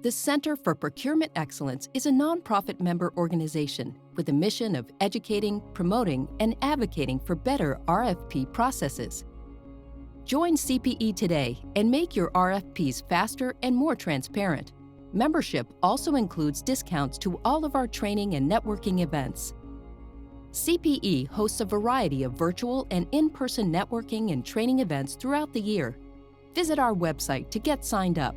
The Center for Procurement Excellence is a nonprofit member organization with a mission of educating, promoting, and advocating for better RFP processes. Join CPE today and make your RFPs faster and more transparent. Membership also includes discounts to all of our training and networking events. CPE hosts a variety of virtual and in-person networking and training events throughout the year. Visit our website to get signed up.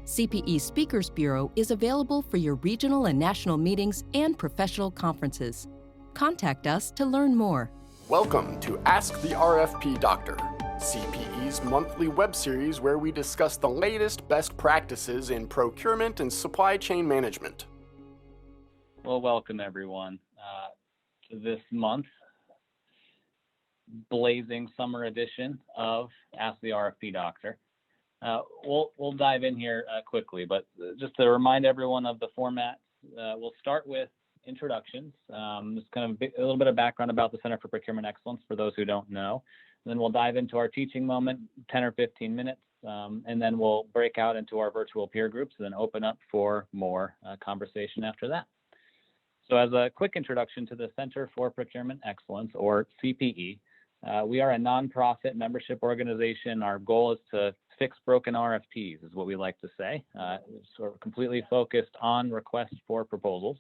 CPE Speakers Bureau is available for your regional and national meetings and professional conferences. Contact us to learn more. Welcome to Ask the RFP Doctor, CPE's monthly web series where we discuss the latest best practices in procurement and supply chain management. Well, welcome everyone to this month's blazing summer edition of Ask the RFP Doctor. We'll dive in here quickly, but just to remind everyone of the format, we'll start with introductions, just kind of a little bit of background about the Center for Procurement Excellence for those who don't know. And then we'll dive into our teaching moment, 10 or 15 minutes, and then we'll break out into our virtual peer groups and then open up for more conversation after that. So as a quick introduction to the Center for Procurement Excellence, or CPE, we are a nonprofit membership organization. Our goal is to fix broken RFPs, is what we like to say. Sort of completely focused on requests for proposals.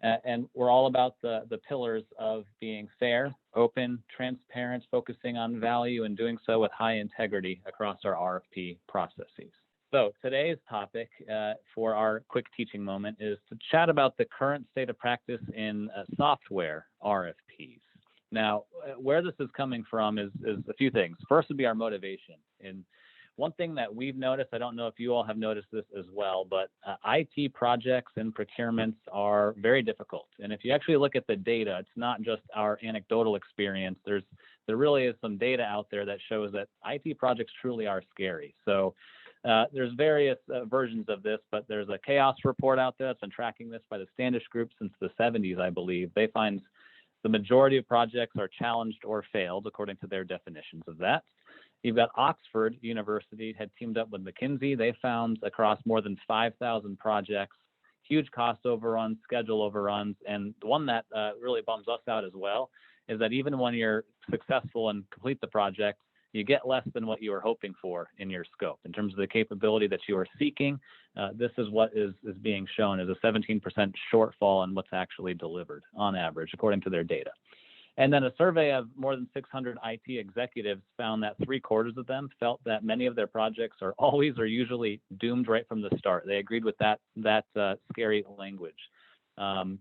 And we're all about the pillars of being fair, open, transparent, focusing on value, and doing so with high integrity across our RFP processes. So today's topic for our quick teaching moment is to chat about the current state of practice in software RFPs. Now, where this is coming from is a few things. First would be our motivation. And one thing that we've noticed, I don't know if you all have noticed this as well, but IT projects and procurements are very difficult. And if you actually look at the data, it's not just our anecdotal experience. There really is some data out there that shows that IT projects truly are scary. So there's various versions of this, but there's a chaos report out there that's been tracking this by the Standish Group since the 70s, I believe. They find the majority of projects are challenged or failed, according to their definitions of that. You've got Oxford University had teamed up with McKinsey. They found across more than 5,000 projects, huge cost overruns, schedule overruns. And the one that really bums us out as well is that even when you're successful and complete the project, you get less than what you were hoping for in your scope. In terms of the capability that you are seeking, this is what is being shown as a 17% shortfall in what's actually delivered on average, according to their data. And then a survey of more than 600 IT executives found that 3/4 of them felt that many of their projects are always or usually doomed right from the start. They agreed with that scary language. So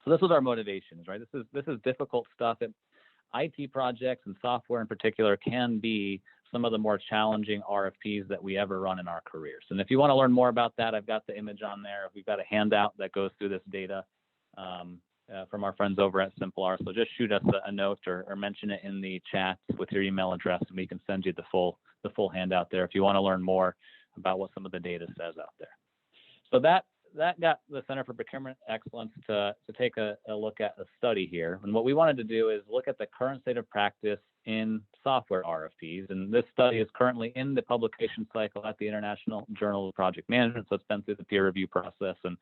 this was our motivations, right? This is difficult stuff. IT projects and software in particular can be some of the more challenging RFPs that we ever run in our careers. And if you want to learn more about that, I've got the image on there. We've got a handout that goes through this data from our friends over at SimpleR. So just shoot us a note or mention it in the chat with your email address, and we can send you the full handout there if you want to learn more about what some of the data says out there. So that got the Center for Procurement Excellence to take a look at a study here. And what we wanted to do is look at the current state of practice in software RFPs. And this study is currently in the publication cycle at the International Journal of Project Management. So it's been through the peer review process and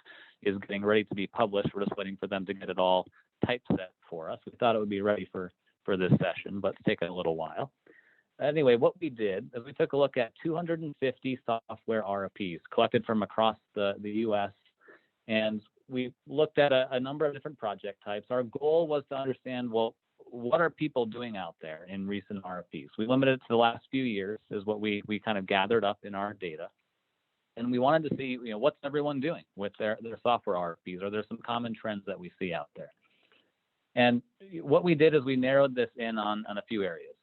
is getting ready to be published. We're just waiting for them to get it all typeset for us. We thought it would be ready for this session, but it's taken a little while. Anyway, what we did is we took a look at 250 software RFPs collected from across the U.S. And we looked at a number of different project types. Our goal was to understand, well, what are people doing out there in recent RFPs? We limited it to the last few years is what we kind of gathered up in our data. And we wanted to see, what's everyone doing with their software RFPs? Are there some common trends that we see out there? And what we did is we narrowed this in on a few areas.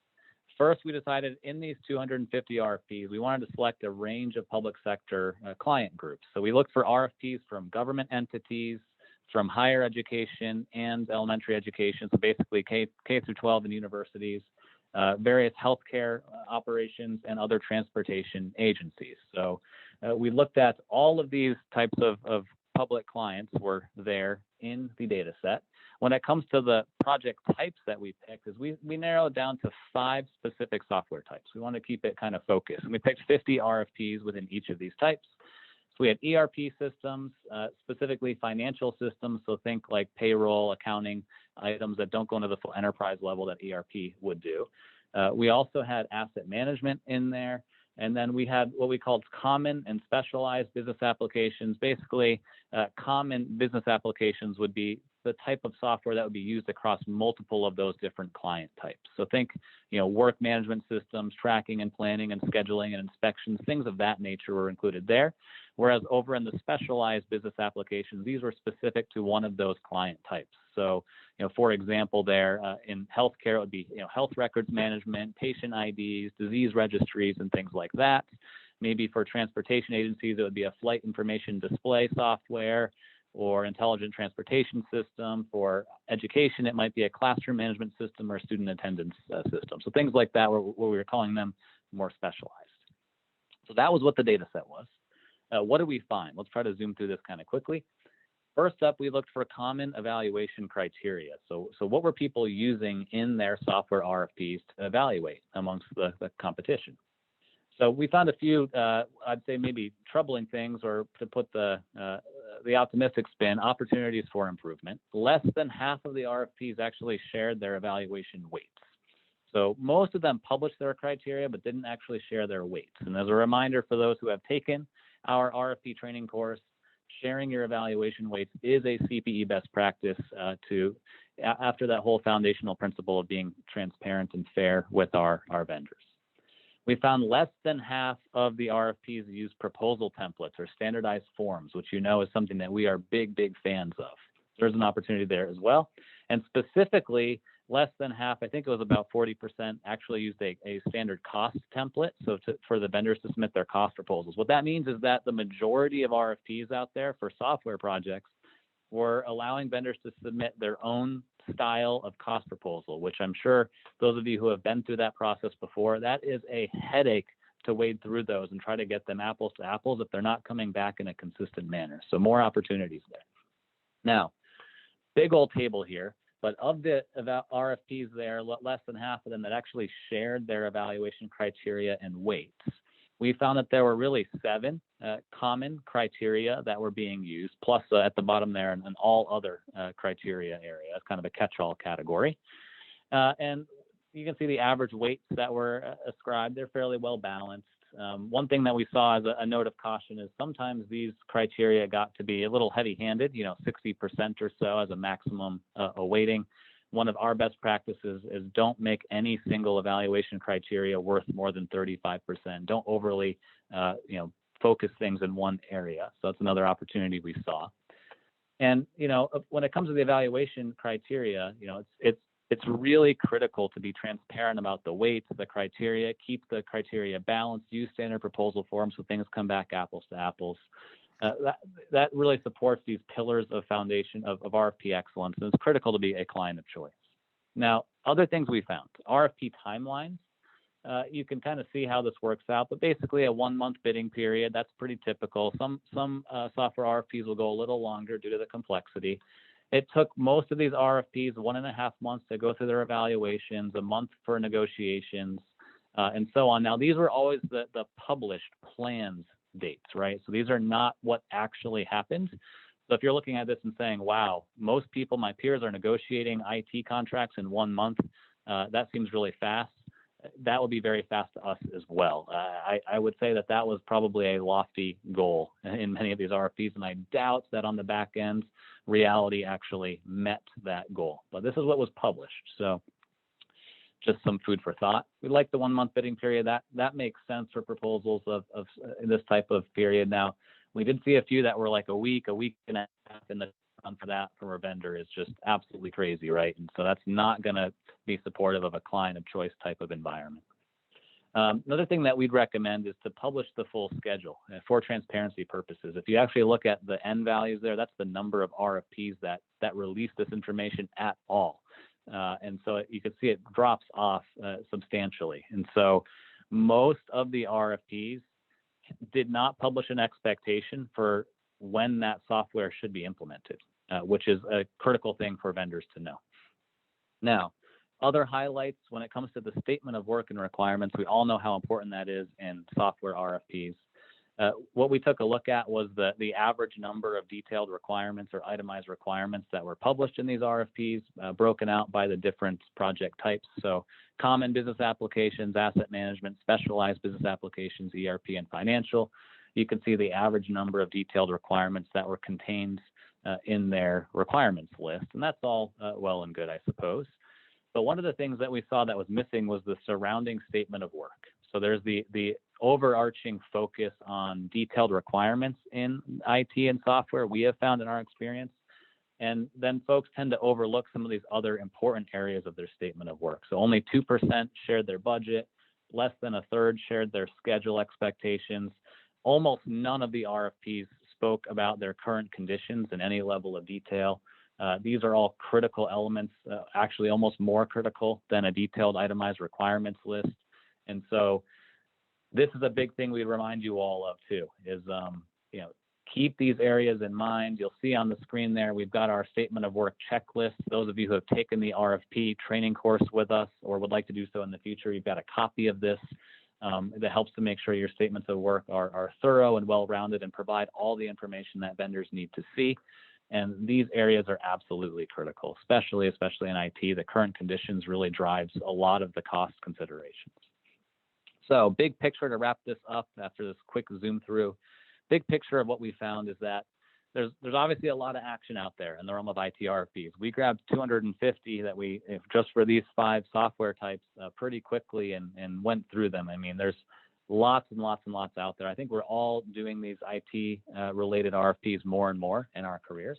First, we decided in these 250 RFPs, we wanted to select a range of public sector client groups. So we looked for RFPs from government entities, from higher education and elementary education, so basically K through 12 and universities, various healthcare operations, and other transportation agencies. So we looked at all of these types of public clients were there in the data set. When it comes to the project types that we picked, is we narrowed down to 5 specific software types. We want to keep it kind of focused. And we picked 50 RFPs within each of these types. So we had ERP systems, specifically financial systems. So think like payroll, accounting, items that don't go into the full enterprise level that ERP would do. We also had asset management in there. And then we had what we called common and specialized business applications. Basically, common business applications would be the type of software that would be used across multiple of those different client types. So think, work management systems, tracking and planning and scheduling and inspections, things of that nature were included there. Whereas over in the specialized business applications, these were specific to one of those client types. So, for example, there in healthcare, it would be, health records management, patient IDs, disease registries, and things like that. Maybe for transportation agencies, it would be a flight information display software or intelligent transportation system. For education, it might be a classroom management system or student attendance system. So things like that, where we were calling them more specialized. So that was what the data set was. What did we find? Let's try to zoom through this kind of quickly. First up, we looked for common evaluation criteria. So what were people using in their software RFPs to evaluate amongst the competition? So we found a few, I'd say maybe troubling things, or to put the optimistic spin, opportunities for improvement. Less than half of the RFPs actually shared their evaluation weights. So most of them published their criteria, but didn't actually share their weights. And as a reminder for those who have taken our RFP training course, sharing your evaluation weights is a CPE best practice after that whole foundational principle of being transparent and fair with our vendors. We found less than half of the RFPs use proposal templates or standardized forms, which is something that we are big fans of. There's an opportunity there as well. And specifically, less than half, I think it was about 40%, actually used a standard cost template, so for the vendors to submit their cost proposals. What that means is that the majority of RFPs out there for software projects were allowing vendors to submit their own style of cost proposal, which I'm sure those of you who have been through that process before, that is a headache to wade through those and try to get them apples to apples if they're not coming back in a consistent manner. So more opportunities there. Now, big old table here. But of the RFPs there, less than half of them that actually shared their evaluation criteria and weights. We found that there were really 7 common criteria that were being used, plus at the bottom there, an all other criteria area. It's kind of a catch-all category. And you can see the average weights that were ascribed. They're fairly well balanced. One thing that we saw as a note of caution is sometimes these criteria got to be a little heavy-handed, 60% or so as a maximum weighting. One of our best practices is don't make any single evaluation criteria worth more than 35%. Don't overly, focus things in one area. So that's another opportunity we saw. And, when it comes to the evaluation criteria, it's really critical to be transparent about the weights, the criteria, keep the criteria balanced, use standard proposal forms so things come back apples to apples. That really supports these pillars of foundation of RFP excellence, and it's critical to be a client of choice. Now, other things we found, RFP timelines. You can kind of see how this works out, but basically a 1-month bidding period, that's pretty typical. Some software RFPs will go a little longer due to the complexity. It took most of these RFPs 1.5 months to go through their evaluations, a month for negotiations, and so on. Now, these were always the published plans dates, right? So these are not what actually happened. So if you're looking at this and saying, wow, most people, my peers, are negotiating IT contracts in 1 month, that seems really fast. That will be very fast to us as well. I would say that was probably a lofty goal in many of these RFPs, and I doubt that on the back end, reality actually met that goal. But this is what was published. So just some food for thought. We like the 1-month bidding period. That makes sense for proposals of this type of period. Now, we did see a few that were like a week and a half, and the time for that from a vendor is just absolutely crazy, right? And so that's not going to be supportive of a client of choice type of environment. Another thing that we'd recommend is to publish the full schedule for transparency purposes. If you actually look at the end values there, that's the number of RFPs that release this information at all. And so you can see it drops off substantially. And so most of the RFPs did not publish an expectation for when that software should be implemented, which is a critical thing for vendors to know. Now, other highlights when it comes to the statement of work and requirements, we all know how important that is in software RFPs. What we took a look at was the average number of detailed requirements or itemized requirements that were published in these RFPs, broken out by the different project types. So common business applications, asset management, specialized business applications, ERP, and financial. You can see the average number of detailed requirements that were contained in their requirements list. And that's all well and good, I suppose. But one of the things that we saw that was missing was the surrounding statement of work. So there's the overarching focus on detailed requirements in IT and software we have found in our experience. And then folks tend to overlook some of these other important areas of their statement of work. So only 2% shared their budget, less than a third shared their schedule expectations. Almost none of the RFPs spoke about their current conditions in any level of detail. These are all critical elements, actually almost more critical than a detailed itemized requirements list. And so this is a big thing we remind you all of too, is keep these areas in mind. You'll see on the screen there, we've got our statement of work checklist. Those of you who have taken the RFP training course with us or would like to do so in the future, you've got a copy of this that helps to make sure your statements of work are thorough and well-rounded and provide all the information that vendors need to see. And these areas are absolutely critical, especially in IT. The current conditions really drives a lot of the cost considerations. So big picture to wrap this up after this quick zoom through. Big picture of what we found is that there's obviously a lot of action out there in the realm of IT RFPs. We grabbed 250 that just for these 5 software types pretty quickly and went through them. I mean, there's lots and lots and lots out there. I think we're all doing these IT related RFPs more and more in our careers.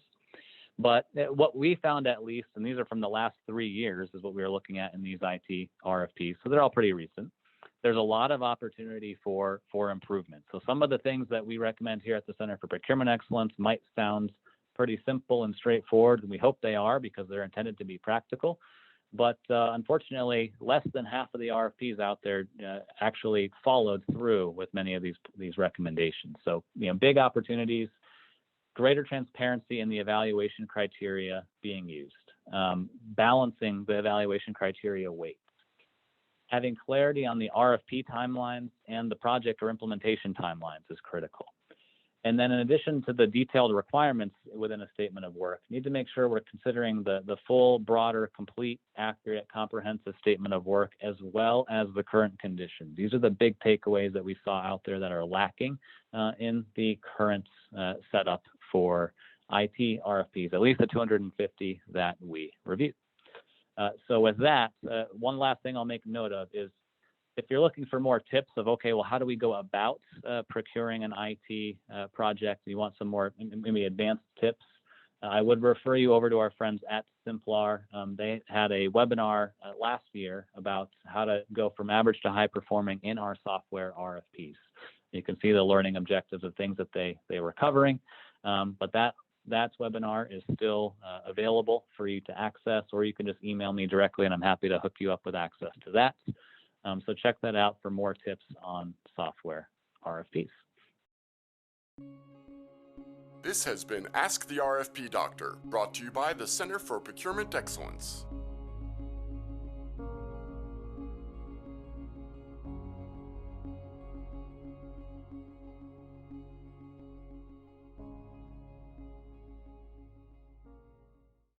But what we found, at least, and these are from the last 3 years, is what we were looking at in these IT RFPs. So they're all pretty recent. There's a lot of opportunity for improvement. So some of the things that we recommend here at the Center for Procurement Excellence might sound pretty simple and straightforward, and we hope they are because they're intended to be practical. But unfortunately, less than half of the RFPs out there actually followed through with many of these recommendations. So, big opportunities, greater transparency in the evaluation criteria being used, balancing the evaluation criteria weights, having clarity on the RFP timelines and the project or implementation timelines is critical. And then in addition to the detailed requirements within a statement of work, need to make sure we're considering the full, broader, complete, accurate, comprehensive statement of work, as well as the current conditions. These are the big takeaways that we saw out there that are lacking in the current setup for IT RFPs, at least the 250 that we reviewed. So with that, one last thing I'll make note of is if you're looking for more tips of, okay, well, how do we go about procuring an IT project? You want some more maybe advanced tips? I would refer you over to our friends at Simplar. They had a webinar last year about how to go from average to high performing in our software RFPs. You can see the learning objectives of things that they were covering, but that webinar is still available for you to access, or you can just email me directly and I'm happy to hook you up with access to that. So check that out for more tips on software RFPs. This has been Ask the RFP Doctor, brought to you by the Center for Procurement Excellence.